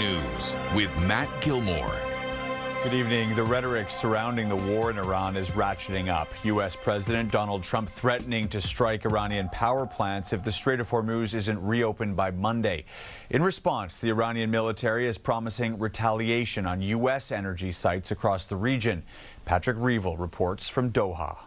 News with Matt Gilmore. Good evening. The rhetoric surrounding the war in Iran is ratcheting up. U.S. President Donald Trump threatening to strike Iranian power plants if the Strait of Hormuz isn't reopened by Monday. In response, the Iranian military is promising retaliation on U.S. energy sites across the region. Patrick Reevell reports from Doha.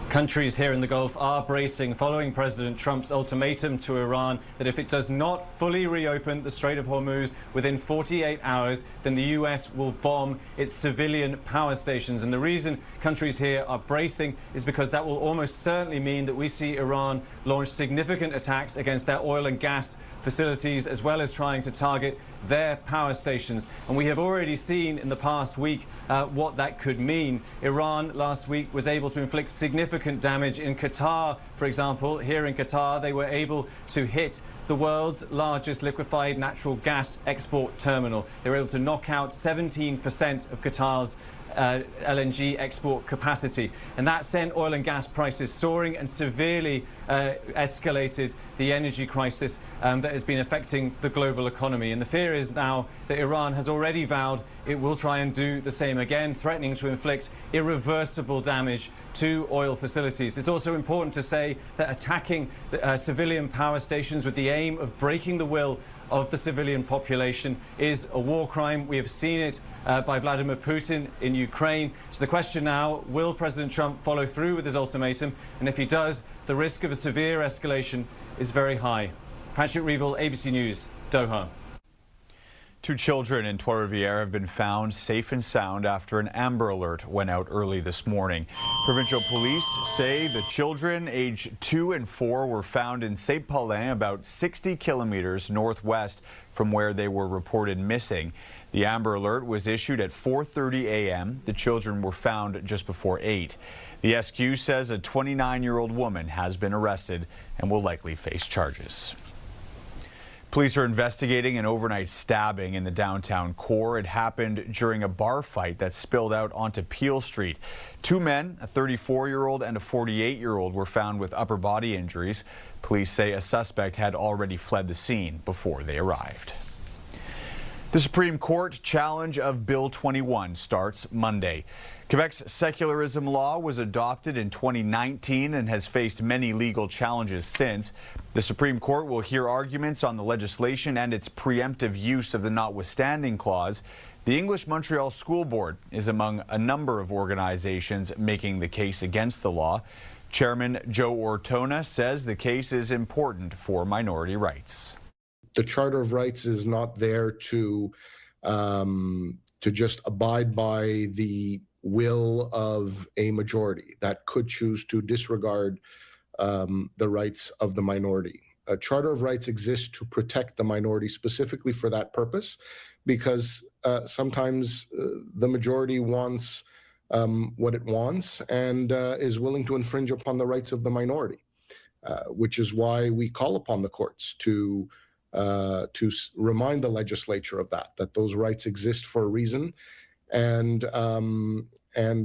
Countries here in the Gulf are bracing following President Trump's ultimatum to Iran that if it does not fully reopen the Strait of Hormuz within 48 hours, then the U.S. will bomb its civilian power stations. And the reason countries here are bracing is because that will almost certainly mean that we see Iran launch significant attacks against their oil and gas facilities, as well as trying to target their power stations. And we have already seen in the past week what that could mean. Iran last week was able to inflict significant damage in Qatar, for example. Here in Qatar, they were able to hit the world's largest liquefied natural gas export terminal. They were able to knock out 17% of Qatar's LNG export capacity, and that sent oil and gas prices soaring and severely escalated the energy crisis that has been affecting the global economy. And the fear is now that Iran has already vowed it will try and do the same again, threatening to inflict irreversible damage to oil facilities. It's also important to say that attacking civilian power stations with the aim of breaking the will of the civilian population is a war crime. We have seen it by Vladimir Putin in Ukraine. So the question now, will President Trump follow through with his ultimatum? And if he does, the risk of a severe escalation is very high. Patrick Reevell, ABC News, Doha. 2 children in Trois-Rivières have been found safe and sound after an Amber Alert went out early this morning. Provincial police say the children aged 2 and 4 were found in Saint-Paulin, about 60 kilometers northwest from where they were reported missing. The Amber Alert was issued at 4:30 a.m. The children were found just before 8. The SQ says a 29-year-old woman has been arrested and will likely face charges. Police are investigating an overnight stabbing in the downtown core. It happened during a bar fight that spilled out onto Peel Street. 2 men, a 34-year-old and a 48-year-old, were found with upper body injuries. Police say a suspect had already fled the scene before they arrived. The Supreme Court challenge of Bill 21 starts Monday. Quebec's secularism law was adopted in 2019 and has faced many legal challenges since. The Supreme Court will hear arguments on the legislation and its preemptive use of the notwithstanding clause. The English Montreal School Board is among a number of organizations making the case against the law. Chairman Joe Ortona says the case is important for minority rights. The Charter of Rights is not there to just abide by the will of a majority that could choose to disregard the rights of the minority. A Charter of Rights exists to protect the minority specifically for that purpose, because sometimes the majority wants what it wants and is willing to infringe upon the rights of the minority, which is why we call upon the courts to remind the legislature of that those rights exist for a reason, and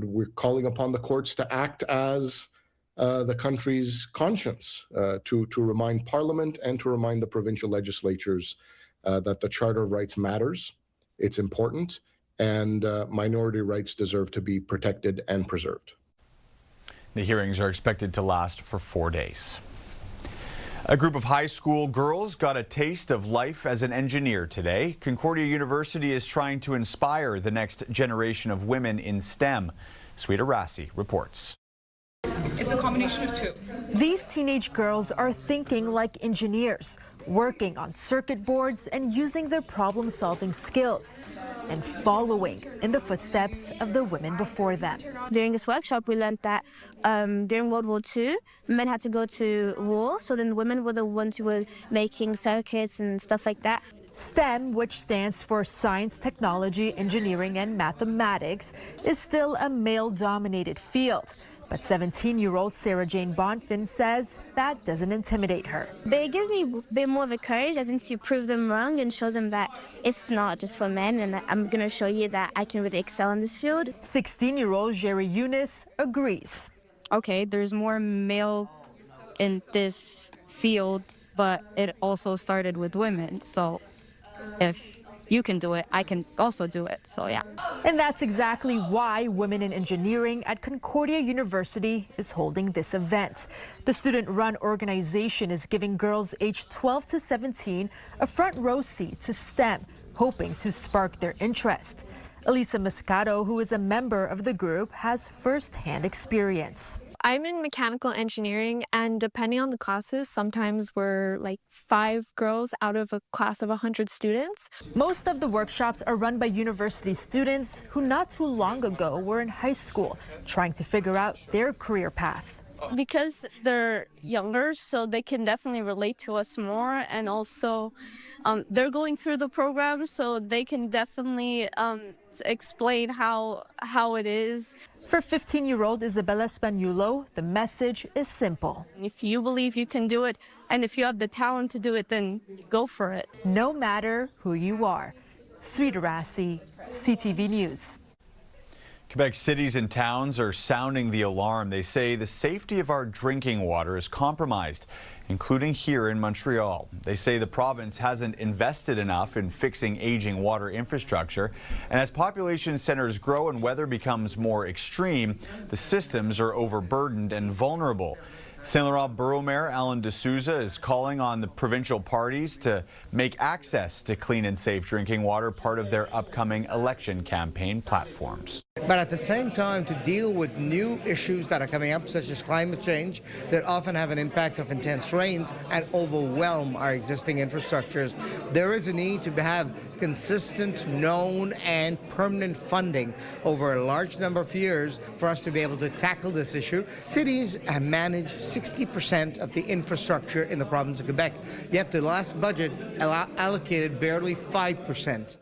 we're calling upon the courts to act as the country's conscience, to remind Parliament and to remind the provincial legislatures that the Charter of Rights matters, it's important, and minority rights deserve to be protected and preserved. The hearings are expected to last for 4 days. A group of high school girls got a taste of life as an engineer today. Concordia University is trying to inspire the next generation of women in STEM. Sweeta Rassi reports. It's a combination of 2. These teenage girls are thinking like engineers, working on circuit boards and using their problem-solving skills, and following in the footsteps of the women before them. During this workshop, we learned that during World War II, men had to go to war, so then women were the ones who were making circuits and stuff like that. STEM, which stands for Science, Technology, Engineering, and Mathematics, is still a male-dominated field. But 17-year-old Sarah Jane Bonfin says that doesn't intimidate her. But it gives me a bit more of a courage, I think, to prove them wrong and show them that it's not just for men, and I'm going to show you that I can really excel in this field. 16-year-old Jerry Eunice agrees. Okay, there's more male in this field, but it also started with women. So if you can do it, I can also do it. So yeah. And that's exactly why Women in Engineering at Concordia University is holding this event. The student-run organization is giving girls aged 12 to 17 a front row seat to STEM, hoping to spark their interest. Elisa Moscato, who is a member of the group, has first-hand experience. I'm in mechanical engineering, and depending on the classes, sometimes we're like 5 girls out of a class of 100 students. Most of the workshops are run by university students who not too long ago were in high school, trying to figure out their career path. Because they're younger, so they can definitely relate to us more, and also they're going through the program, so they can definitely explain how it is. For 15-year-old Isabella Spagnuolo, the message is simple. If you believe you can do it, and if you have the talent to do it, then go for it. No matter who you are. Sri Darasi, CTV News. Quebec cities and towns are sounding the alarm. They say the safety of our drinking water is compromised, including here in Montreal. They say the province hasn't invested enough in fixing aging water infrastructure. And as population centers grow and weather becomes more extreme, the systems are overburdened and vulnerable. St. Laurent Borough Mayor Alan D'Souza is calling on the provincial parties to make access to clean and safe drinking water part of their upcoming election campaign platforms. But at the same time, to deal with new issues that are coming up, such as climate change, that often have an impact of intense rains and overwhelm our existing infrastructures, there is a need to have consistent, known, and permanent funding over a large number of years for us to be able to tackle this issue. Cities have managed 60% of the infrastructure in the province of Quebec, yet the last budget allocated barely 5%.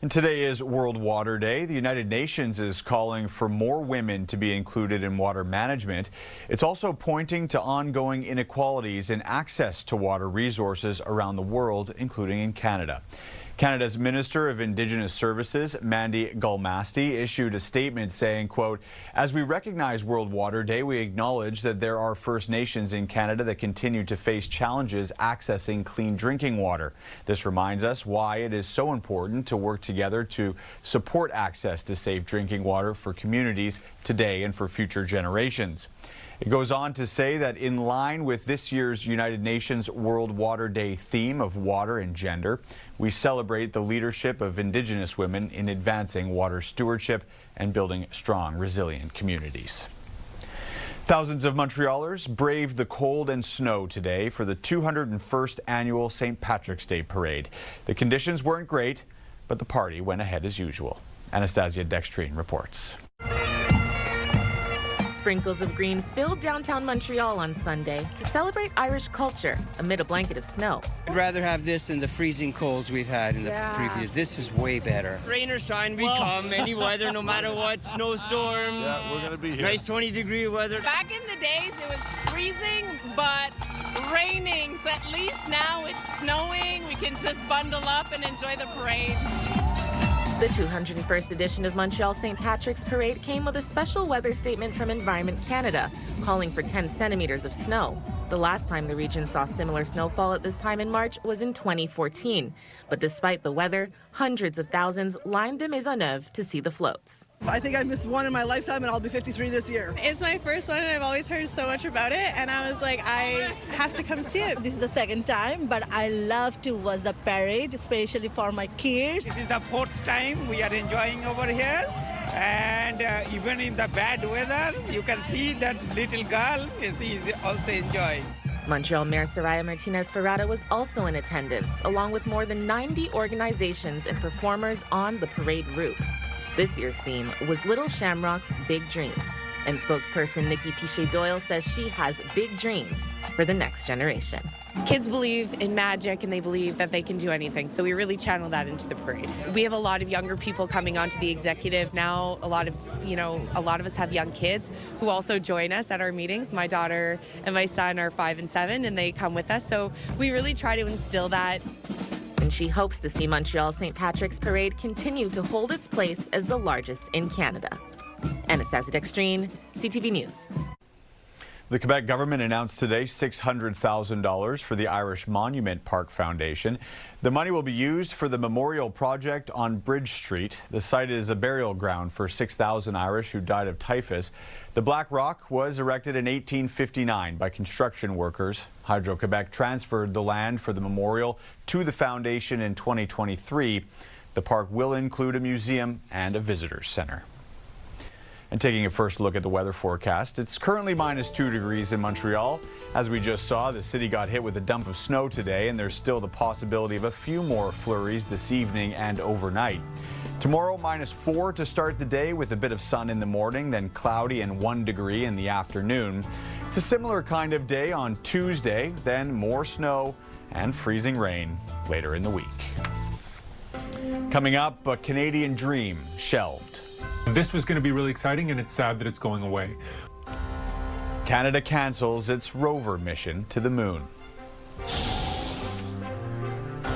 And today is World Water Day. The United Nations is calling for more women to be included in water management. It's also pointing to ongoing inequalities in access to water resources around the world, including in Canada. Canada's Minister of Indigenous Services, Mandy Galmasti, issued a statement saying, quote, "As we recognize World Water Day, we acknowledge that there are First Nations in Canada that continue to face challenges accessing clean drinking water. This reminds us why it is so important to work together to support access to safe drinking water for communities today and for future generations." It goes on to say that in line with this year's United Nations World Water Day theme of water and gender, we celebrate the leadership of Indigenous women in advancing water stewardship and building strong, resilient communities. Thousands of Montrealers braved the cold and snow today for the 201st annual St. Patrick's Day Parade. The conditions weren't great, but the party went ahead as usual. Anastasia Dextrine reports. Sprinkles of green filled downtown Montreal on Sunday to celebrate Irish culture amid a blanket of snow. I'd rather have this than the freezing colds we've had in the previous. This is way better. Rain or shine, we come. Any weather, no matter what. Snowstorm. Yeah, we're going to be here. Nice 20-degree weather. Back in the days, it was freezing, but raining. So at least now it's snowing. We can just bundle up and enjoy the parade. The 201st edition of Montreal St. Patrick's Parade came with a special weather statement from Environment Canada, calling for 10 centimeters of snow. The last time the region saw similar snowfall at this time in March was in 2014. But despite the weather, hundreds of thousands lined de Maisonneuve to see the floats. I think I missed one in my lifetime, and I'll be 53 this year. It's my first one, and I've always heard so much about it, and I was like, I have to come see it. This is the second time, but I love to watch the parade, especially for my kids. This is the fourth time we are enjoying over here, and even in the bad weather, you can see that little girl is also enjoying. Montreal Mayor Soraya Martinez-Ferrada was also in attendance, along with more than 90 organizations and performers on the parade route. This year's theme was Little Shamrock's Big Dreams, and spokesperson Nikki Pichet-Doyle says she has big dreams for the next generation. Kids believe in magic and they believe that they can do anything, so we really channel that into the parade. We have a lot of younger people coming onto the executive now. A lot of us have young kids who also join us at our meetings. My daughter and my son are 5 and 7, and they come with us, so we really try to instill that. And she hopes to see Montreal St. Patrick's Parade continue to hold its place as the largest in Canada. Anastasia Dextrine, CTV News. The Quebec government announced today $600,000 for the Irish Monument Park Foundation. The money will be used for the memorial project on Bridge Street. The site is a burial ground for 6,000 Irish who died of typhus. The Black Rock was erected in 1859 by construction workers. Hydro-Quebec transferred the land for the memorial to the foundation in 2023. The park will include a museum and a visitors center. And taking a first look at the weather forecast, it's currently -2 degrees in Montreal. As we just saw, the city got hit with a dump of snow today, and there's still the possibility of a few more flurries this evening and overnight. Tomorrow, -4 to start the day with a bit of sun in the morning, then cloudy and 1 degree in the afternoon. It's a similar kind of day on Tuesday, then more snow and freezing rain later in the week. Coming up, a Canadian dream shelved. This was going to be really exciting, and it's sad that it's going away. Canada cancels its rover mission to the moon.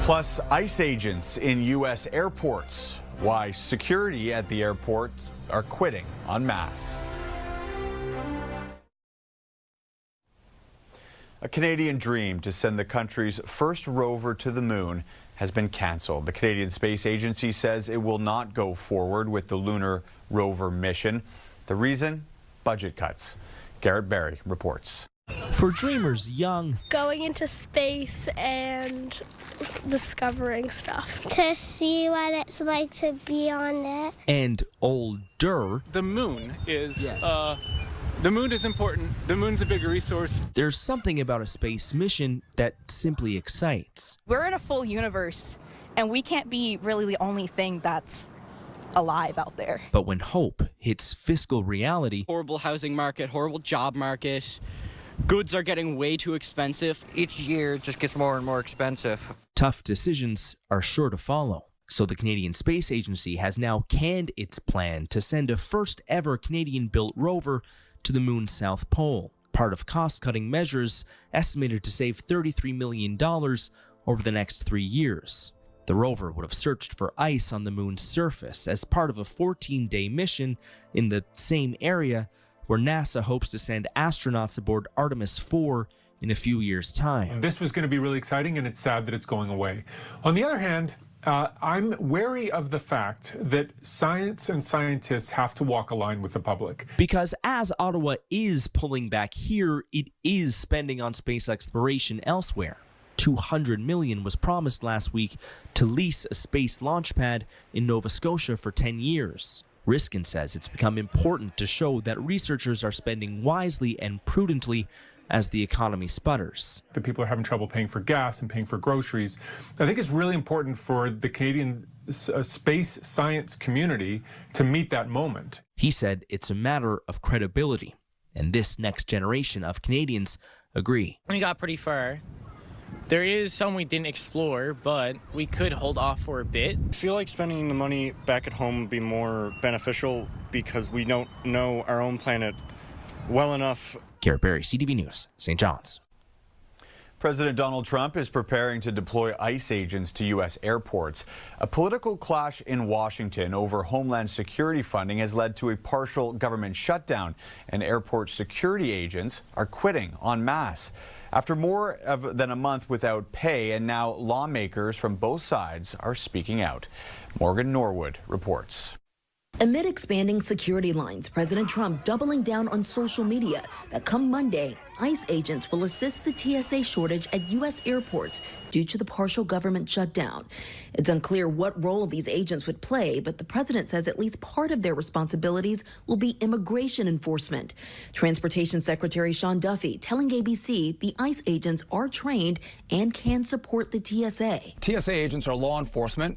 Plus, ICE agents in U.S. airports. Why security at the airport are quitting en masse. A Canadian dream to send the country's first rover to the moon has been cancelled. The Canadian Space Agency says it will not go forward with the lunar rover mission. The reason? Budget cuts. Garrett Barry reports. For dreamers young, going into space and discovering stuff. To see what it's like to be on it. And older, the moon is the moon is important. The moon's a big resource. There's something about a space mission that simply excites. We're in a full universe, and we can't be really the only thing that's alive out there. But when hope hits fiscal reality, horrible housing market, horrible job market, goods are getting way too expensive. Each year it just gets more and more expensive. Tough decisions are sure to follow. So the Canadian Space Agency has now canned its plan to send a first ever Canadian-built rover to the moon's south pole, part of cost-cutting measures estimated to save $33 million over the next 3 years. The rover would have searched for ice on the moon's surface as part of a 14-day mission in the same area where NASA hopes to send astronauts aboard Artemis 4 in a few years' time. This was going to be really exciting, and it's sad that it's going away. On the other hand, I'm wary of the fact that science and scientists have to walk a line with the public. Because as Ottawa is pulling back here, it is spending on space exploration elsewhere. $200 million was promised last week to lease a space launch pad in Nova Scotia for 10 years. Riskin says it's become important to show that researchers are spending wisely and prudently as the economy sputters. The people are having trouble paying for gas and paying for groceries. I think it's really important for the Canadian space science community to meet that moment. He said it's a matter of credibility, and this next generation of Canadians agree. We got pretty far. There is some we didn't explore, but we could hold off for a bit. I feel like spending the money back at home would be more beneficial because we don't know our own planet well enough. Garrett Barry, CTV News, St. John's. President Donald Trump is preparing to deploy ICE agents to U.S. airports. A political clash in Washington over Homeland Security funding has led to a partial government shutdown, and airport security agents are quitting en masse. After more than a month without pay, and now lawmakers from both sides are speaking out. Morgan Norwood reports. Amid expanding security lines, President Trump doubling down on social media that come Monday, ICE agents will assist the TSA shortage at U.S. airports due to the partial government shutdown. It's unclear what role these agents would play, but the president says at least part of their responsibilities will be immigration enforcement. Transportation Secretary Sean Duffy telling ABC the ICE agents are trained and can support the TSA. TSA agents are law enforcement.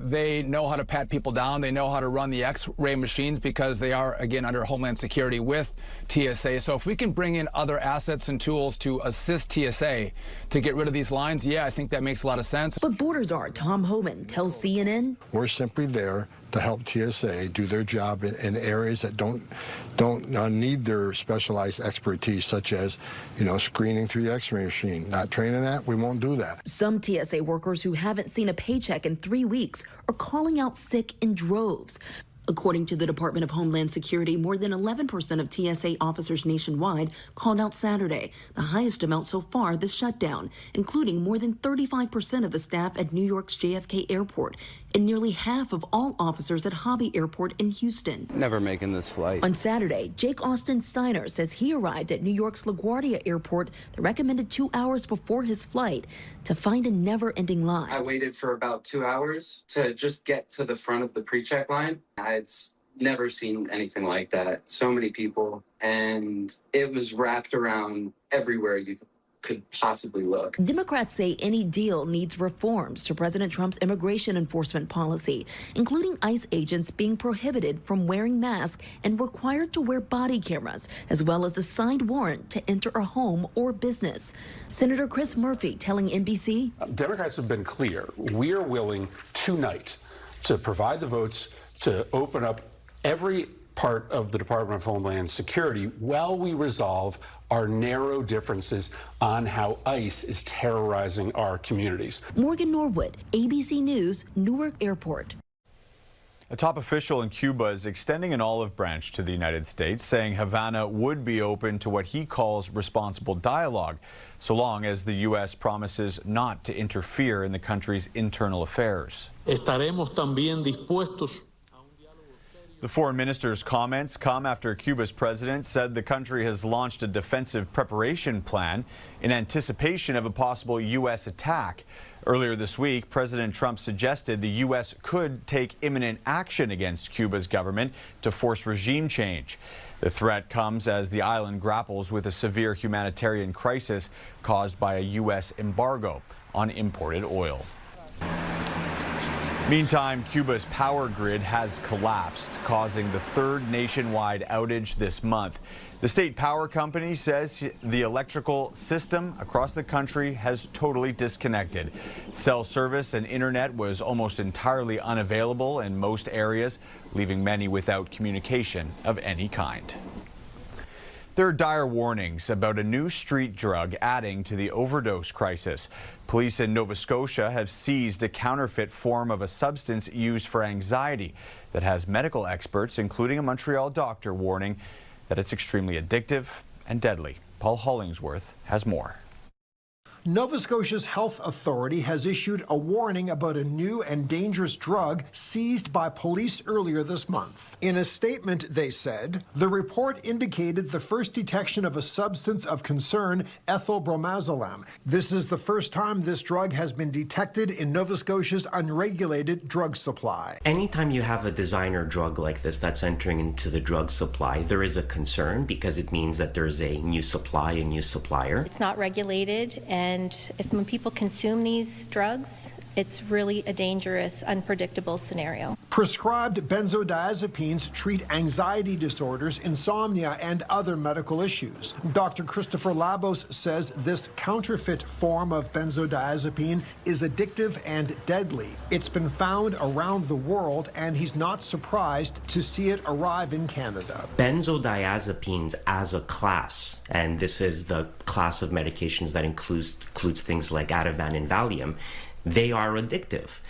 They know how to pat people down. They know how to run the X-ray machines because they are, again, under Homeland Security with TSA. So if we can bring in other assets and tools to assist TSA to get rid of these lines, yeah, I think that makes a lot of sense. But Border Czar Tom Homan tells CNN, we're simply there to help TSA do their job in areas that don't need their specialized expertise, such as, screening through the X-ray machine. Not training that, we won't do that. Some TSA workers who haven't seen a paycheck in 3 weeks are calling out sick in droves. According to the Department of Homeland Security, more than 11% of TSA officers nationwide called out Saturday, the highest amount so far this shutdown, including more than 35% of the staff at New York's JFK Airport and nearly half of all officers at Hobby Airport in Houston. Never making this flight. On Saturday, Jake Austin Steiner says he arrived at New York's LaGuardia Airport the recommended 2 hours before his flight to find a never-ending line. I waited for about 2 hours to just get to the front of the pre-check line. I'd never seen anything like that. So many people, and it was wrapped around everywhere you could possibly look. Democrats say any deal needs reforms to President Trump's immigration enforcement policy, including ICE agents being prohibited from wearing masks and required to wear body cameras, as well as a signed warrant to enter a home or business. Senator Chris Murphy telling NBC, Democrats have been clear. We are willing tonight to provide the votes to open up every part of the Department of Homeland Security while we resolve our narrow differences on how ICE is terrorizing our communities. Morgan Norwood, ABC News, Newark Airport. A top official in Cuba is extending an olive branch to the United States, saying Havana would be open to what he calls responsible dialogue, so long as the U.S. promises not to interfere in the country's internal affairs. Estaremos también dispuestos. The foreign minister's comments come after Cuba's president said the country has launched a defensive preparation plan in anticipation of a possible U.S. attack. Earlier this week, President Trump suggested the U.S. could take imminent action against Cuba's government to force regime change. The threat comes as the island grapples with a severe humanitarian crisis caused by a U.S. embargo on imported oil. Meantime, Cuba's power grid has collapsed, causing the third nationwide outage this month. The state power company says the electrical system across the country has totally disconnected. Cell service and internet was almost entirely unavailable in most areas, leaving many without communication of any kind. There are dire warnings about a new street drug adding to the overdose crisis. Police in Nova Scotia have seized a counterfeit form of a substance used for anxiety that has medical experts, including a Montreal doctor, warning that it's extremely addictive and deadly. Paul Hollingsworth has more. Nova Scotia's health authority has issued a warning about a new and dangerous drug seized by police earlier this month. In a statement, they said, the report indicated the first detection of a substance of concern, ethylbromazolam. This is the first time this drug has been detected in Nova Scotia's unregulated drug supply. Anytime you have a designer drug like this that's entering into the drug supply, there is a concern because it means that there's a new supply, a new supplier. It's not regulated, and when people consume these drugs, it's really a dangerous, unpredictable scenario. Prescribed benzodiazepines treat anxiety disorders, insomnia, and other medical issues. Dr. Christopher Labos says this counterfeit form of benzodiazepine is addictive and deadly. It's been found around the world, and he's not surprised to see it arrive in Canada. Benzodiazepines as a class, and this is the class of medications that includes things like Ativan and Valium, they are addictive.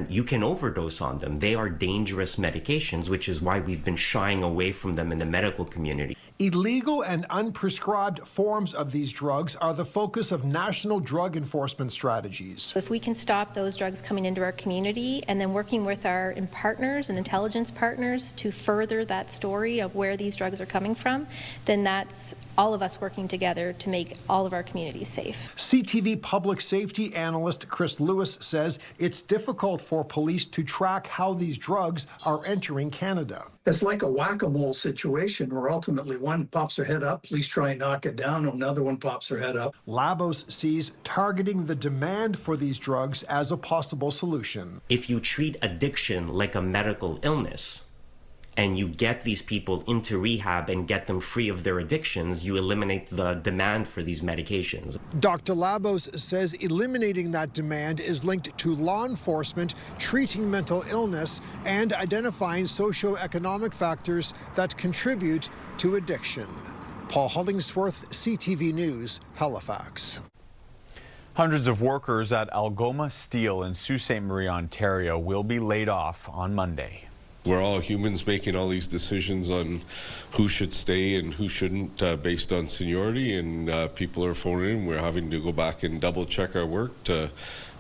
You can overdose on them. They are dangerous medications, which is why we've been shying away from them in the medical community. Illegal and unprescribed forms of these drugs are the focus of national drug enforcement strategies. If we can stop those drugs coming into our community and then working with our partners and intelligence partners to further that story of where these drugs are coming from, then that's all of us working together to make all of our communities safe. CTV public safety analyst Chris Lewis says it's difficult for police to track how these drugs are entering Canada. It's like a whack-a-mole situation where ultimately one pops their head up, police try and knock it down, and another one pops their head up. Labos sees targeting the demand for these drugs as a possible solution. If you treat addiction like a medical illness, and you get these people into rehab and get them free of their addictions, you eliminate the demand for these medications. Dr. Labos says eliminating that demand is linked to law enforcement treating mental illness and identifying socioeconomic factors that contribute to addiction. Paul Hollingsworth, CTV News, Halifax. Hundreds of workers at Algoma Steel in Sault Ste. Marie, Ontario will be laid off on Monday. We're all humans making all these decisions on who should stay and who shouldn't based on seniority, and people are phoning in. We're having to go back and double check our work to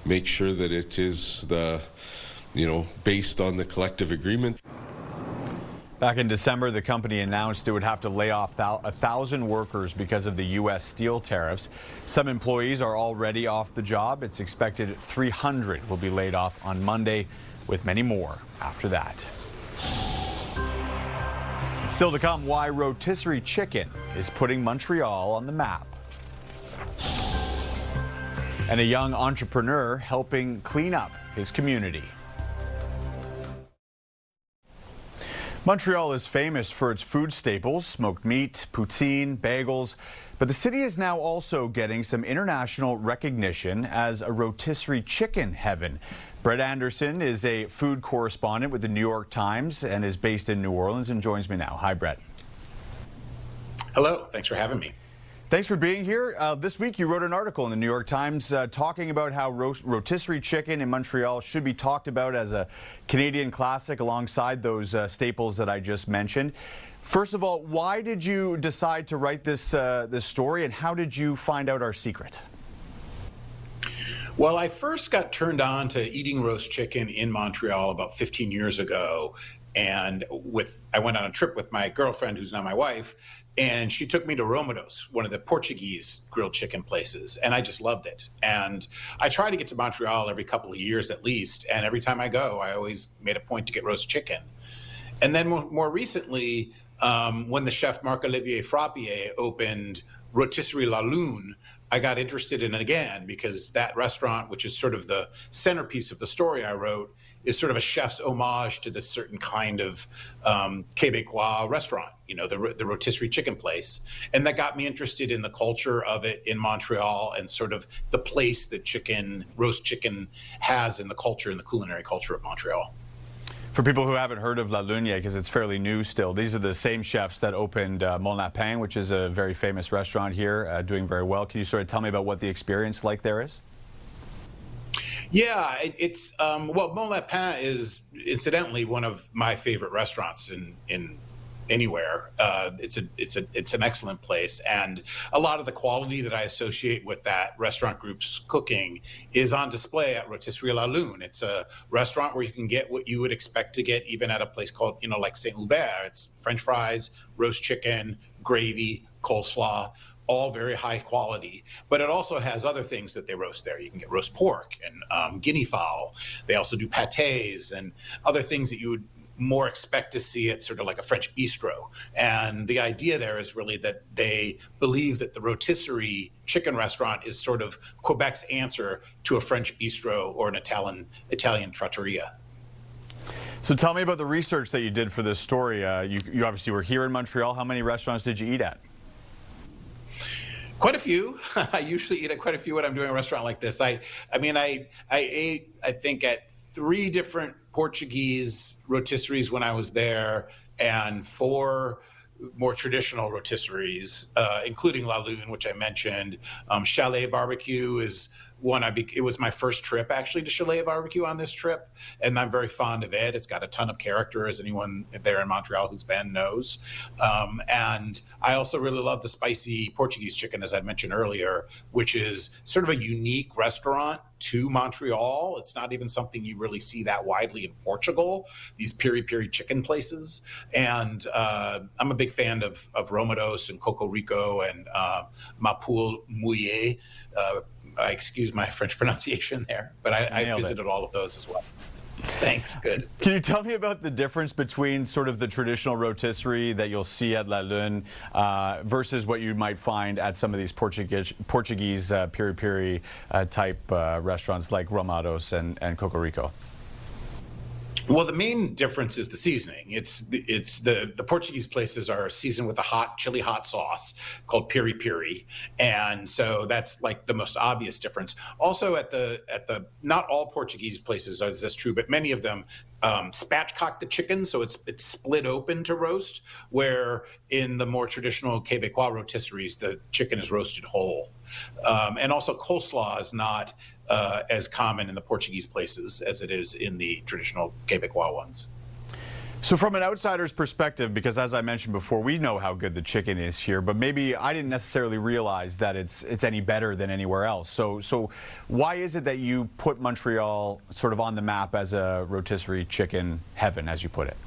make sure that it is based on the collective agreement. Back in December, the company announced it would have to lay off 1,000 workers because of the U.S. steel tariffs. Some employees are already off the job. It's expected 300 will be laid off on Monday, with many more after that. Still to come, why rotisserie chicken is putting Montreal on the map. And a young entrepreneur helping clean up his community. Montreal is famous for its food staples, smoked meat, poutine, bagels, but the city is now also getting some international recognition as a rotisserie chicken heaven. Brett Anderson is a food correspondent with the New York Times and is based in New Orleans and joins me now. Hi, Brett. Hello, thanks for having me. Thanks for being here. This week you wrote an article in the New York Times talking about how rotisserie chicken in Montreal should be talked about as a Canadian classic alongside those staples that I just mentioned. First of all, why did you decide to write this story, and how did you find out our secret? Well, I first got turned on to eating roast chicken in Montreal about 15 years ago. And I went on a trip with my girlfriend, who's now my wife, and she took me to Romados, one of the Portuguese grilled chicken places, and I just loved it. And I try to get to Montreal every couple of years at least, and every time I go, I always made a point to get roast chicken. And then more recently, when the chef Marc-Olivier Frappier opened Rotisserie La Lune, I got interested in it again because that restaurant, which is sort of the centerpiece of the story I wrote, is sort of a chef's homage to this certain kind of Quebecois restaurant, the rotisserie chicken place. And that got me interested in the culture of it in Montreal and sort of the place that roast chicken has in the culture, in the culinary culture of Montreal. For people who haven't heard of La Lune yet, because it's fairly new still, these are the same chefs that opened Mon Lapin, which is a very famous restaurant here, doing very well. Can you sort of tell me about what the experience like there is? Yeah, it's well, Mon Lapin is incidentally one of my favorite restaurants in anywhere. It's an excellent place, and a lot of the quality that I associate with that restaurant group's cooking is on display at Rotisserie La Lune. It's a restaurant where you can get what you would expect to get even at a place called, like St. Hubert. It's French fries, roast chicken, gravy, coleslaw, all very high quality. But it also has other things that they roast there. You can get roast pork and guinea fowl. They also do pâtés and other things that you would more expect to see it sort of like a French bistro. And the idea there is really that they believe that the rotisserie chicken restaurant is sort of Quebec's answer to a French bistro or an Italian trattoria. So tell me about the research that you did for this story. You obviously were here in Montreal. How many restaurants did you eat at? Quite a few. I usually eat at quite a few when I'm doing a restaurant like this. I ate, I think, at 3 different Portuguese rotisseries when I was there, and 4 more traditional rotisseries, including La Lune, which I mentioned. Chalet Barbecue is one it was my first trip actually to Chalet Barbecue on this trip, and I'm very fond of it. It's got a ton of character, as anyone there in Montreal who's been knows. And I also really love the spicy Portuguese chicken, as I mentioned earlier, which is sort of a unique restaurant to Montreal. It's not even something you really see that widely in Portugal, these piri-piri chicken places. And I'm a big fan of Romados and Cocorico and Mapoule Mouillé. I excuse my French pronunciation there, but I visited all of those as well. Thanks, good. Can you tell me about the difference between sort of the traditional rotisserie that you'll see at La Lune versus what you might find at some of these Portuguese piri-piri type restaurants like Romados and Cocorico? Well, the main difference is the seasoning. It's the Portuguese places are seasoned with a chili hot sauce called piri piri, and so that's like the most obvious difference. Also, at the not all Portuguese places are this true, but many of them spatchcock the chicken, so it's split open to roast. Where in the more traditional Quebecois rotisseries, the chicken is roasted whole, and also coleslaw is not as common in the Portuguese places as it is in the traditional Quebecois ones. So from an outsider's perspective, because as I mentioned before, we know how good the chicken is here, but maybe I didn't necessarily realize that it's any better than anywhere else. So why is it that you put Montreal sort of on the map as a rotisserie chicken heaven, as you put it?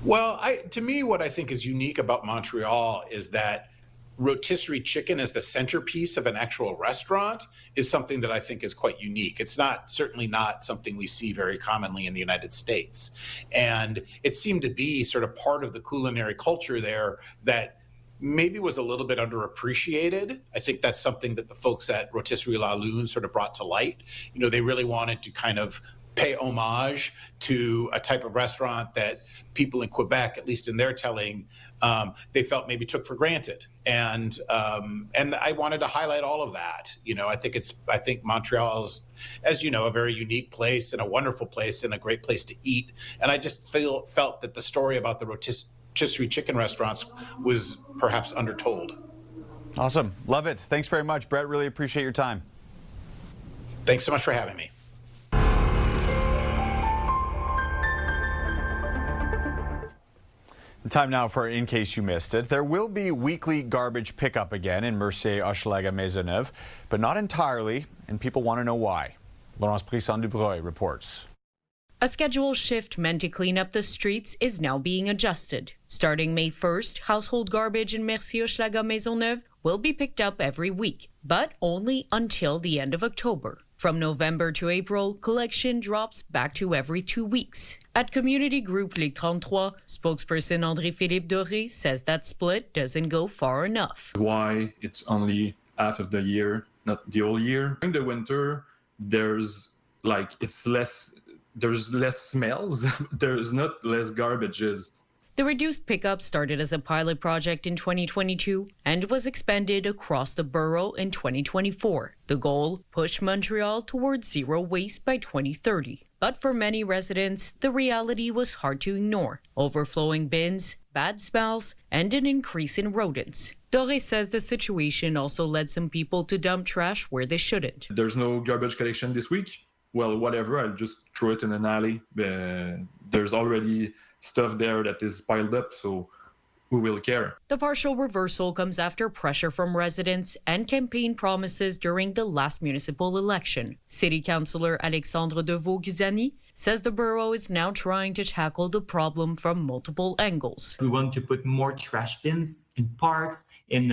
Well, to me, what I think is unique about Montreal is that rotisserie chicken as the centerpiece of an actual restaurant is something that I think is quite unique. It's certainly not something we see very commonly in the United States. And it seemed to be sort of part of the culinary culture there that maybe was a little bit underappreciated. I think that's something that the folks at Rotisserie La Lune sort of brought to light. You know, they really wanted to kind of pay homage to a type of restaurant that people in Quebec, at least in their telling, they felt maybe took for granted. And I wanted to highlight all of that. You know, I think Montreal's, as you know, a very unique place and a wonderful place and a great place to eat. And I just felt that the story about the rotisserie chicken restaurants was perhaps undertold. Awesome. Love it. Thanks very much, Brett. Really appreciate your time. Thanks so much for having me. Time now for In Case You Missed It. There will be weekly garbage pickup again in Mercier-Hochelaga Maisonneuve, but not entirely, and people want to know why. Laurence Brisson-Dubreuil reports. A scheduled shift meant to clean up the streets is now being adjusted. Starting May 1st, household garbage in Mercier-Hochelaga Maisonneuve will be picked up every week, but only until the end of October. From November to April, collection drops back to every 2 weeks. At community group Les 33, spokesperson André-Philippe Doré says that split doesn't go far enough. Why it's only half of the year, not the whole year. During the winter, there's less smells, there's not less garbages. The reduced pickup started as a pilot project in 2022 and was expanded across the borough in 2024. The goal, push Montreal towards zero waste by 2030. But for many residents, the reality was hard to ignore. Overflowing bins, bad smells, and an increase in rodents. Doré says the situation also led some people to dump trash where they shouldn't. There's no garbage collection this week. Well, whatever, I'll just throw it in an alley. There's already stuff there that is piled up, so who will care? The partial reversal comes after pressure from residents and campaign promises during the last municipal election. City Councillor Alexandre Devaux-Guzani says the borough is now trying to tackle the problem from multiple angles. We want to put more trash bins in parks, in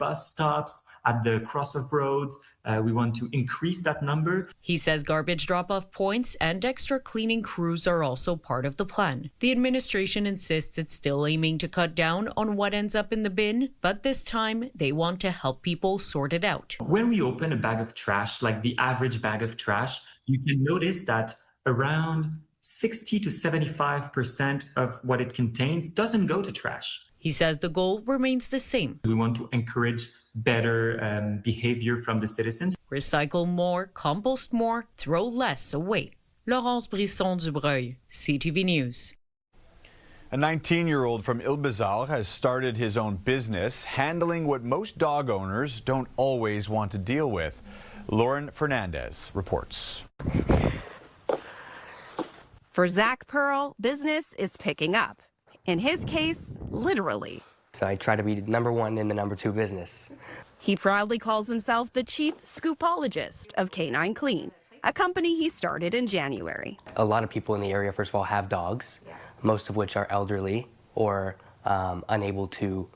bus stops, at the cross of roads. We want to increase that number. He says garbage drop-off points and extra cleaning crews are also part of the plan. The administration insists it's still aiming to cut down on what ends up in the bin, but this time they want to help people sort it out. When we open a bag of trash, like the average bag of trash, you can notice that around 60 to 75% of what it contains doesn't go to trash. He says the goal remains the same. We want to encourage better behavior from the citizens. Recycle more, compost more, throw less away. Laurence Brisson-Dubreuil, CTV News. A 19-year-old from Ile-Bizarre has started his own business, handling what most dog owners don't always want to deal with. Lauren Fernandez reports. For Zach Pearl, business is picking up. In his case, literally. So I try to be number one in the number two business. He proudly calls himself the chief scoopologist of Canine Clean, a company he started in January. A lot of people in the area, first of all, have dogs, most of which are elderly or unable to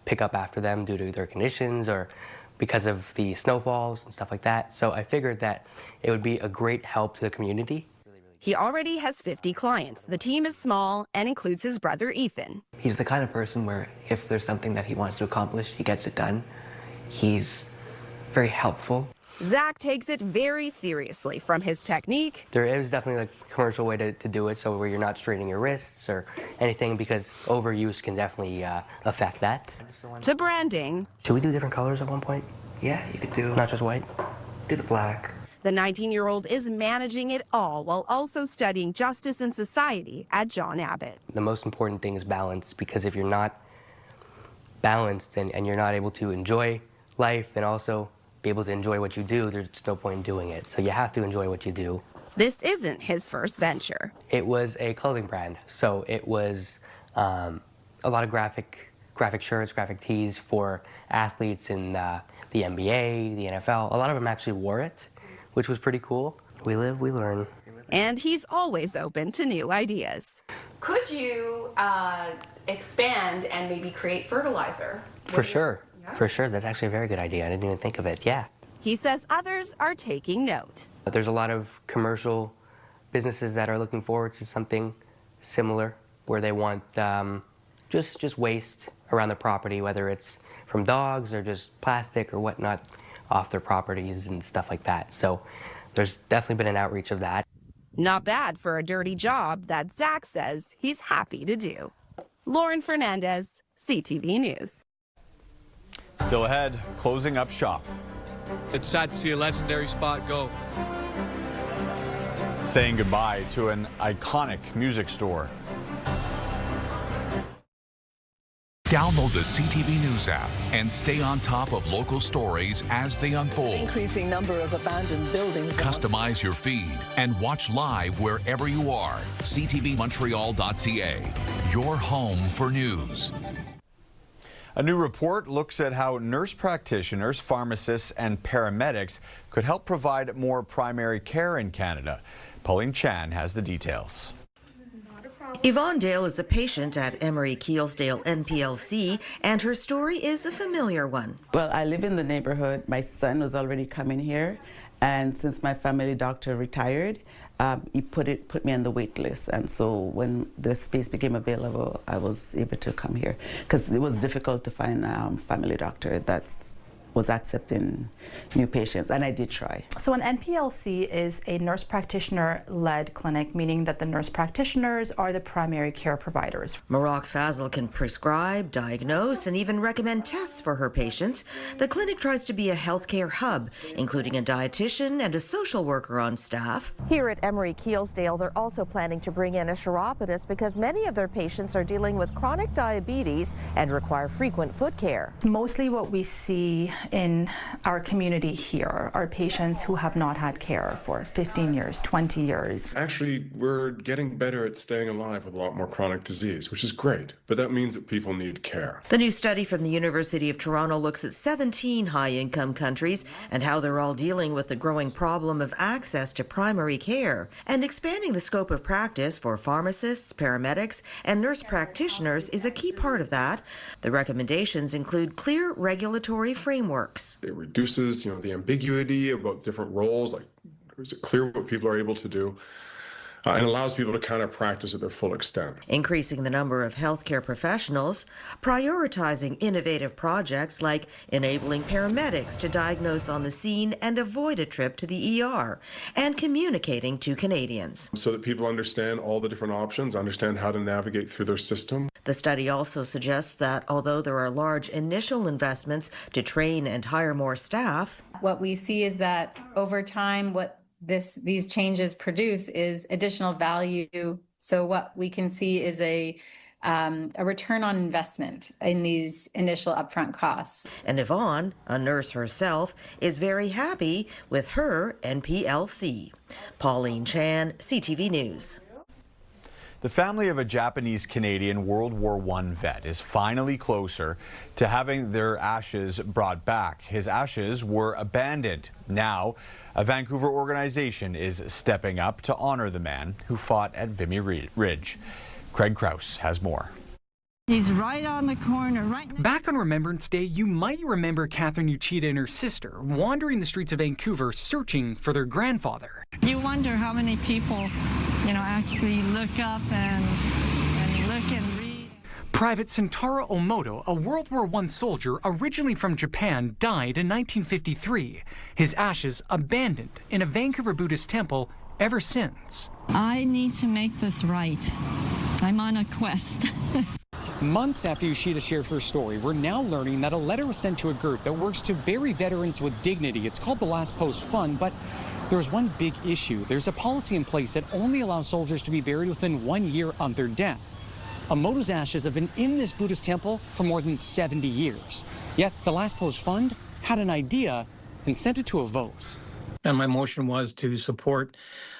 pick up after them due to their conditions or because of the snowfalls and stuff like that. So I figured that it would be a great help to the community. He already has 50 clients. The team is small and includes his brother, Ethan. He's the kind of person where if there's something that he wants to accomplish, he gets it done. He's very helpful. Zach takes it very seriously, from his technique. There is definitely a commercial way to do it, so where you're not straining your wrists or anything, because overuse can definitely affect that. To branding. Should we do different colors at one point? Yeah, you could do. Not just white? Do the black. The 19-year-old is managing it all while also studying justice and society at John Abbott. The most important thing is balance, because if you're not balanced and you're not able to enjoy life and also be able to enjoy what you do, there's no point in doing it. So you have to enjoy what you do. This isn't his first venture. It was a clothing brand, so it was a lot of graphic shirts, graphic tees for athletes in the NBA, the NFL. A lot of them actually wore it, which was pretty cool. We live, we learn. And he's always open to new ideas. Could you expand and maybe create fertilizer? For sure. For sure. That's actually a very good idea. I didn't even think of it. Yeah. He says others are taking note. But there's a lot of commercial businesses that are looking forward to something similar, where they want just waste around the property, whether it's from dogs or just plastic or whatnot off their properties and stuff like that. So there's definitely been an outreach of that. Not bad for a dirty job that Zach says he's happy to do. Lauren Fernandez, CTV News. Still ahead, closing up shop. It's sad to see a legendary spot go. Saying goodbye to an iconic music store. Download the CTV News app and stay on top of local stories as they unfold. Increasing number of abandoned buildings. Customize your feed and watch live wherever you are. CTVMontreal.ca, your home for news. A new report looks at how nurse practitioners, pharmacists, and paramedics could help provide more primary care in Canada. Pauline Chan has the details. Yvonne Dale is a patient at Emery Keelsdale NPLC, and her story is a familiar one. Well, I live in the neighborhood. My son was already coming here, and since my family doctor retired, he put me on the wait list. And so when the space became available, I was able to come here because it was difficult to find a family doctor that was accepting new patients, and I did try. So an NPLC is a nurse practitioner-led clinic, meaning that the nurse practitioners are the primary care providers. Maroc Fazil can prescribe, diagnose, and even recommend tests for her patients. The clinic tries to be a healthcare hub, including a dietitian and a social worker on staff. Here at Emery Keelsdale, they're also planning to bring in a chiropodist because many of their patients are dealing with chronic diabetes and require frequent foot care. Mostly what we see in our community here are patients who have not had care for 15 years, 20 years. Actually, we're getting better at staying alive with a lot more chronic disease, which is great, but that means that people need care. The new study from the University of Toronto looks at 17 high-income countries and how they're all dealing with the growing problem of access to primary care and expanding the scope of practice for pharmacists, paramedics, and nurse practitioners is a key part of that. The recommendations include clear regulatory frameworks. It reduces, the ambiguity about different roles, like is it clear what people are able to do, and allows people to kind of practice at their full extent. Increasing the number of healthcare professionals, prioritizing innovative projects like enabling paramedics to diagnose on the scene and avoid a trip to the ER, and communicating to Canadians. So that people understand all the different options, understand how to navigate through their system. The study also suggests that although there are large initial investments to train and hire more staff, what we see is that over time, what these changes produce is additional value. So what we can see is a return on investment in these initial upfront costs. And Yvonne, a nurse herself, is very happy with her NPLC. Pauline Chan, CTV News. The family of a Japanese-Canadian World War I vet is finally closer to having their ashes brought back. His ashes were abandoned. Now, a Vancouver organization is stepping up to honor the man who fought at Vimy Ridge. Craig Krause has more. He's right on the corner, right. Back on Remembrance Day, you might remember Catherine Uchida and her sister wandering the streets of Vancouver searching for their grandfather. You wonder how many people, actually look up and look and read. Private Sentaro Omoto, a World War I soldier originally from Japan, died in 1953. His ashes abandoned in a Vancouver Buddhist temple ever since. I need to make this right. I'm on a quest. Months after Yoshida shared her story, we're now learning that a letter was sent to a group that works to bury veterans with dignity. It's called the Last Post Fund, but there's one big issue. There's a policy in place that only allows soldiers to be buried within 1 year of their death. Omoto's ashes have been in this Buddhist temple for more than 70 years. Yet the Last Post Fund had an idea and sent it to a vote. And my motion was to support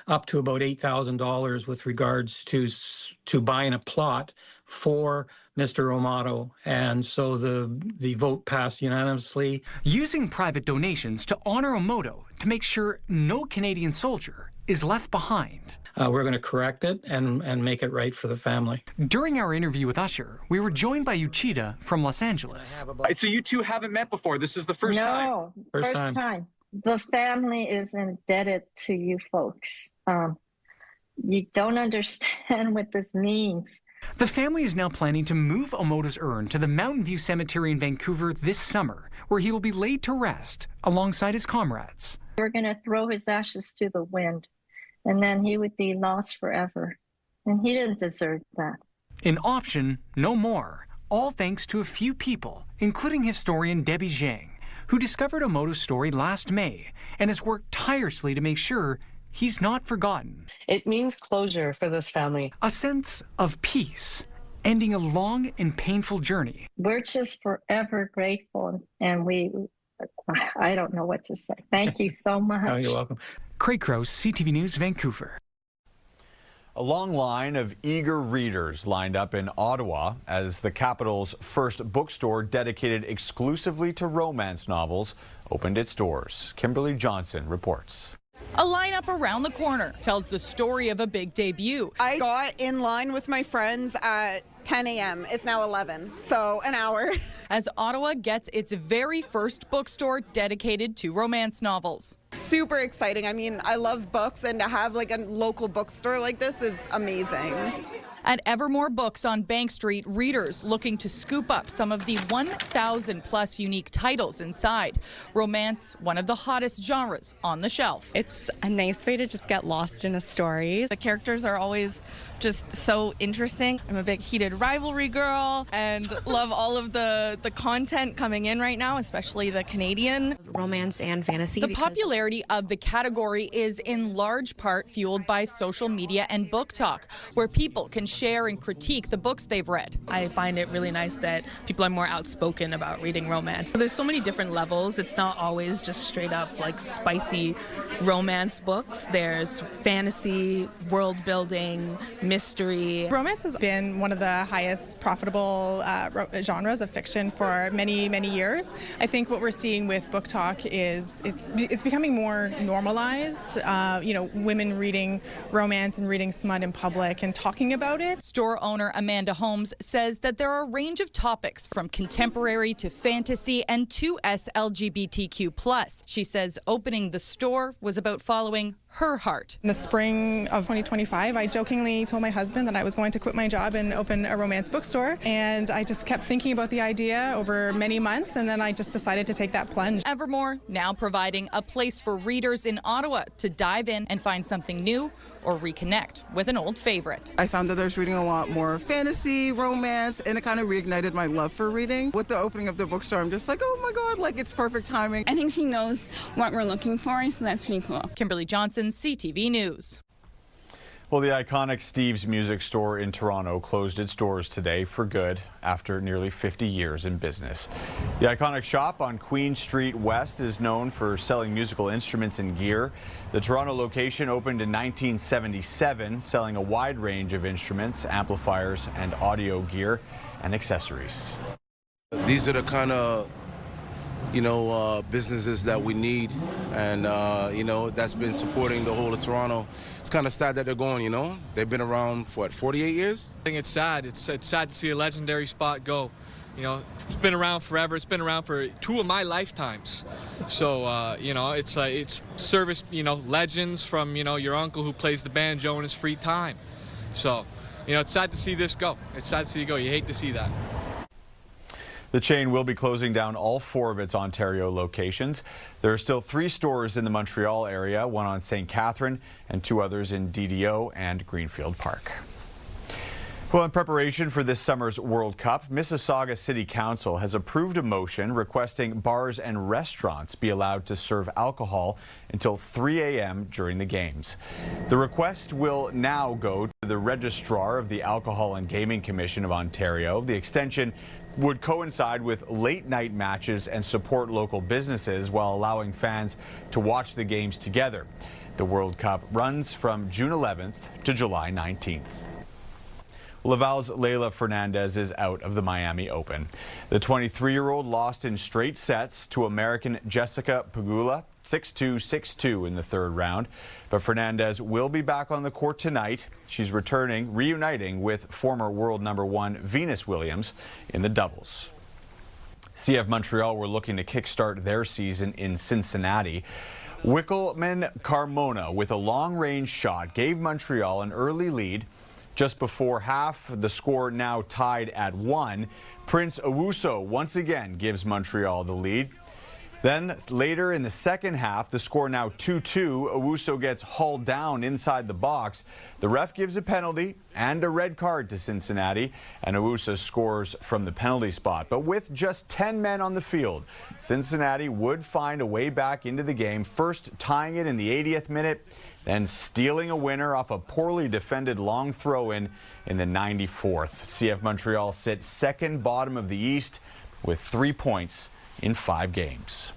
up to about $8,000 with regards to buying a plot for Mr. Amato. And so the vote passed unanimously. Using private donations to honor Amato to make sure no Canadian soldier is left behind. We're going to correct it and make it right for the family. During our interview with Usher, we were joined by Uchida from Los Angeles. So you two haven't met before. This is the first time? No, First time. The family is indebted to you folks. You don't understand what this means. The family is now planning to move Amato's urn to the Mountain View Cemetery in Vancouver this summer, where he will be laid to rest alongside his comrades. We're going to throw his ashes to the wind, and then he would be lost forever. And he didn't deserve that. An option, no more, all thanks to a few people, including historian Debbie Zhang, who discovered Amato's story last May and has worked tirelessly to make sure he's not forgotten. It means closure for this family. A sense of peace, ending a long and painful journey. We're just forever grateful, and I don't know what to say. Thank you so much. Oh, you're welcome. Craig Krause, CTV News, Vancouver. A long line of eager readers lined up in Ottawa as the capital's first bookstore dedicated exclusively to romance novels opened its doors. Kimberly Johnson reports. A lineup around the corner tells the story of a big debut. I got in line with my friends at 10 a.m. It's now 11, so an hour. As Ottawa gets its very first bookstore dedicated to romance novels. Super exciting. I mean, I love books, and to have like a local bookstore like this is amazing. At Evermore Books on Bank Street, readers looking to scoop up some of the 1,000 plus unique titles inside. Romance, one of the hottest genres on the shelf. It's a nice way to just get lost in a story. The characters are always just so interesting. I'm a big heated rivalry girl and love all of the content coming in right now, especially the Canadian. Romance and fantasy. The popularity of the category is in large part fueled by social media and book talk, where people can share and critique the books they've read. I find it really nice that people are more outspoken about reading romance. So there's so many different levels. It's not always just straight up like spicy romance books. There's fantasy, world building, mystery. Romance has been one of the highest profitable genres of fiction for many, many years. I think what we're seeing with book talk is it's becoming more normalized. Women reading romance and reading smut in public and talking about it. Store owner Amanda Holmes says that there are a range of topics from contemporary to fantasy and to LGBTQ+. She says opening the store was about following her heart. In the spring of 2025, I jokingly told my husband that I was going to quit my job and open a romance bookstore, and I just kept thinking about the idea over many months, and then I just decided to take that plunge. Evermore now providing a place for readers in Ottawa to dive in and find something new or reconnect with an old favorite. I found that I was reading a lot more fantasy, romance, and it kind of reignited my love for reading. With the opening of the bookstore, I'm just like, oh my God, like it's perfect timing. I think she knows what we're looking for, so that's pretty cool. Kimberly Johnson, CTV News. Well, the iconic Steve's Music Store in Toronto closed its doors today for good after nearly 50 years in business. The iconic shop on Queen Street West is known for selling musical instruments and gear. The Toronto location opened in 1977, selling a wide range of instruments, amplifiers, and audio gear and accessories. These are the kind of businesses that we need, and that's been supporting the whole of Toronto. It's kind of sad that they're going. They've been around for 48 years. I think it's sad. It's sad to see a legendary spot go. It's been around forever. It's been around for 2 of my lifetimes. So it's service legends from your uncle who plays the banjo in his free time. So it's sad to see this go. It's sad to see it go. You hate to see that. The chain will be closing down all 4 of its Ontario locations. There are still 3 stores in the Montreal area, one on St. Catherine and 2 others in DDO and Greenfield Park. Well, in preparation for this summer's World Cup, Mississauga City Council has approved a motion requesting bars and restaurants be allowed to serve alcohol until 3 a.m. during the games. The request will now go to the Registrar of the Alcohol and Gaming Commission of Ontario. The extension would coincide with late night matches and support local businesses while allowing fans to watch the games together. The World Cup runs from June 11th to July 19th. Laval's Leylah Fernandez is out of the Miami Open. The 23-year-old lost in straight sets to American Jessica Pegula, 6-2, 6-2 in the third round. But Fernandez will be back on the court tonight. She's reuniting with former world #1 Venus Williams in the doubles. CF Montreal were looking to kickstart their season in Cincinnati. Wickelman Carmona, with a long-range shot, gave Montreal an early lead. Just before half, the score now tied at 1. Prince Owusu once again gives Montreal the lead. Then later in the second half, the score now 2-2. Owusu gets hauled down inside the box. The ref gives a penalty and a red card to Cincinnati, and Owusu scores from the penalty spot. But with just 10 men on the field, Cincinnati would find a way back into the game, first tying it in the 80th minute, then stealing a winner off a poorly defended long throw-in in the 94th. CF Montreal sit second bottom of the East with 3 points in 5 games.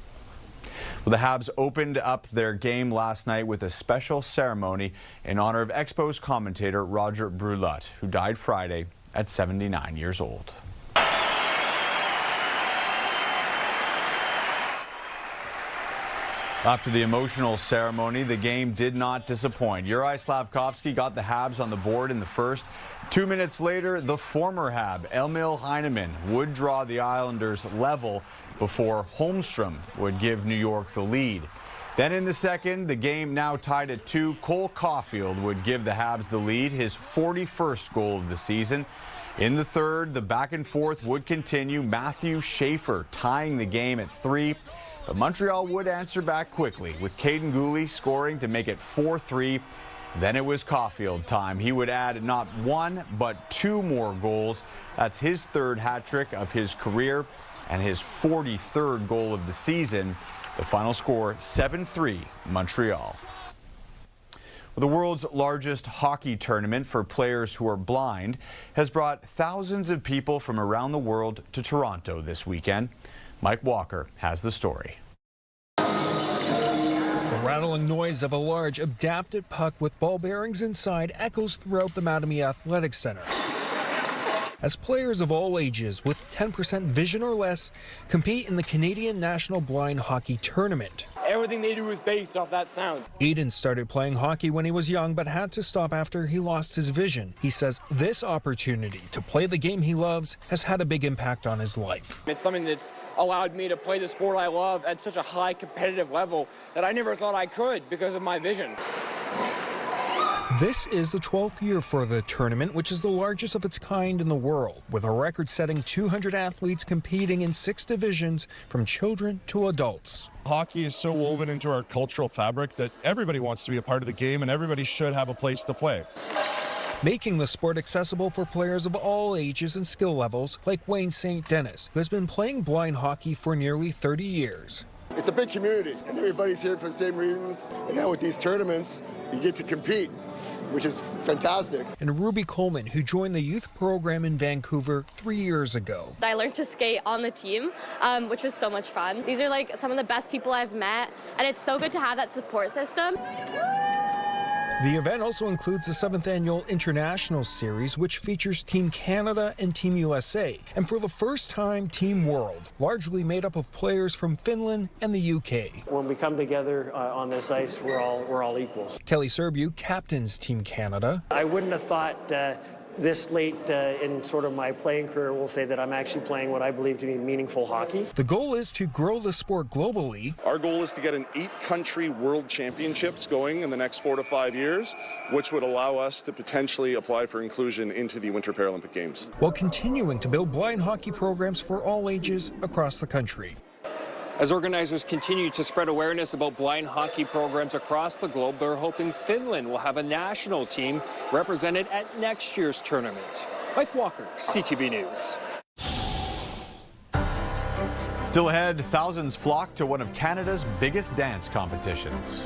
Well, the Habs opened up their game last night with a special ceremony in honor of Expos commentator Roger Brulotte, who died Friday at 79 years old. After the emotional ceremony, the game did not disappoint. Juraj Slafkovsky got the Habs on the board in the first. 2 minutes later, the former Hab, Emil Heinemann, would draw the Islanders level before Holmstrom would give New York the lead. Then in the second, the game now tied at 2. Cole Caulfield would give the Habs the lead, his 41st goal of the season. In the third, the back and forth would continue. Matthew Schaefer tying the game at 3. But Montreal would answer back quickly, with Caden Gooley scoring to make it 4-3. Then it was Caulfield time. He would add not 1, but 2 more goals. That's his 3rd hat trick of his career and his 43rd goal of the season. The final score, 7-3 Montreal. The world's largest hockey tournament for players who are blind has brought thousands of people from around the world to Toronto this weekend. Mike Walker has the story. The rattling noise of a large adapted puck with ball bearings inside echoes throughout the Mattamy Athletic Center, as players of all ages with 10% vision or less compete in the Canadian National Blind Hockey Tournament. Everything they do is based off that sound. Aiden started playing hockey when he was young, but had to stop after he lost his vision. He says this opportunity to play the game he loves has had a big impact on his life. It's something that's allowed me to play the sport I love at such a high competitive level that I never thought I could because of my vision. This is the 12th year for the tournament, which is the largest of its kind in the world, with a record-setting 200 athletes competing in 6 divisions from children to adults. Hockey is so woven into our cultural fabric that everybody wants to be a part of the game and everybody should have a place to play. Making the sport accessible for players of all ages and skill levels, like Wayne St. Dennis, who has been playing blind hockey for nearly 30 years. It's a big community, and everybody's here for the same reasons. And now with these tournaments, you get to compete, which is fantastic. And Ruby Coleman, who joined the youth program in Vancouver 3 years ago. I learned to skate on the team, which was so much fun. These are like some of the best people I've met, and it's so good to have that support system. The event also includes the 7th annual International Series, which features Team Canada and Team USA, and for the first time, Team World, largely made up of players from Finland and the UK. When we come together on this ice, we're all equals. Kelly Serbu captains Team Canada. I wouldn't have thought this late in sort of my playing career will say that I'm actually playing what I believe to be meaningful hockey. The goal is to grow the sport globally. Our goal is to get an 8-country world championships going in the next 4 to 5 years, which would allow us to potentially apply for inclusion into the Winter Paralympic Games, while continuing to build blind hockey programs for all ages across the country. As organizers continue to spread awareness about blind hockey programs across the globe, they're hoping Finland will have a national team represented at next year's tournament. Mike Walker, CTV News. Still ahead, thousands flock to one of Canada's biggest dance competitions.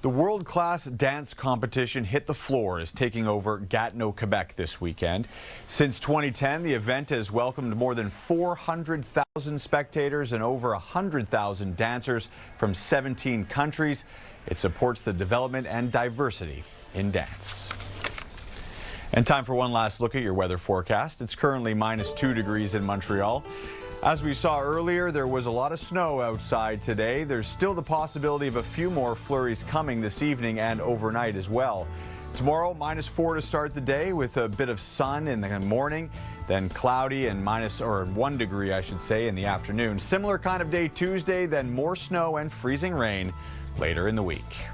The world-class dance competition Hit the Floor is taking over Gatineau, Quebec this weekend. Since 2010, the event has welcomed more than 400,000 spectators and over 100,000 dancers from 17 countries. It supports the development and diversity in dance. And time for one last look at your weather forecast. It's currently -2 degrees in Montreal. As we saw earlier, there was a lot of snow outside today. There's still the possibility of a few more flurries coming this evening and overnight as well. Tomorrow, -4 to start the day with a bit of sun in the morning, then cloudy and -1 degree, I should say, in the afternoon. Similar kind of day Tuesday, then more snow and freezing rain later in the week.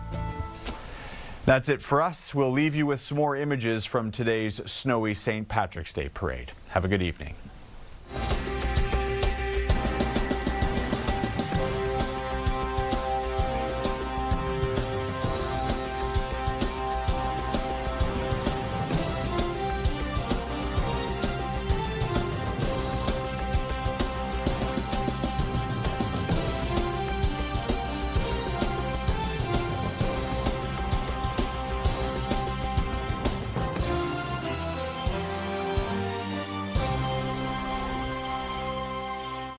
That's it for us. We'll leave you with some more images from today's snowy St. Patrick's Day parade. Have a good evening.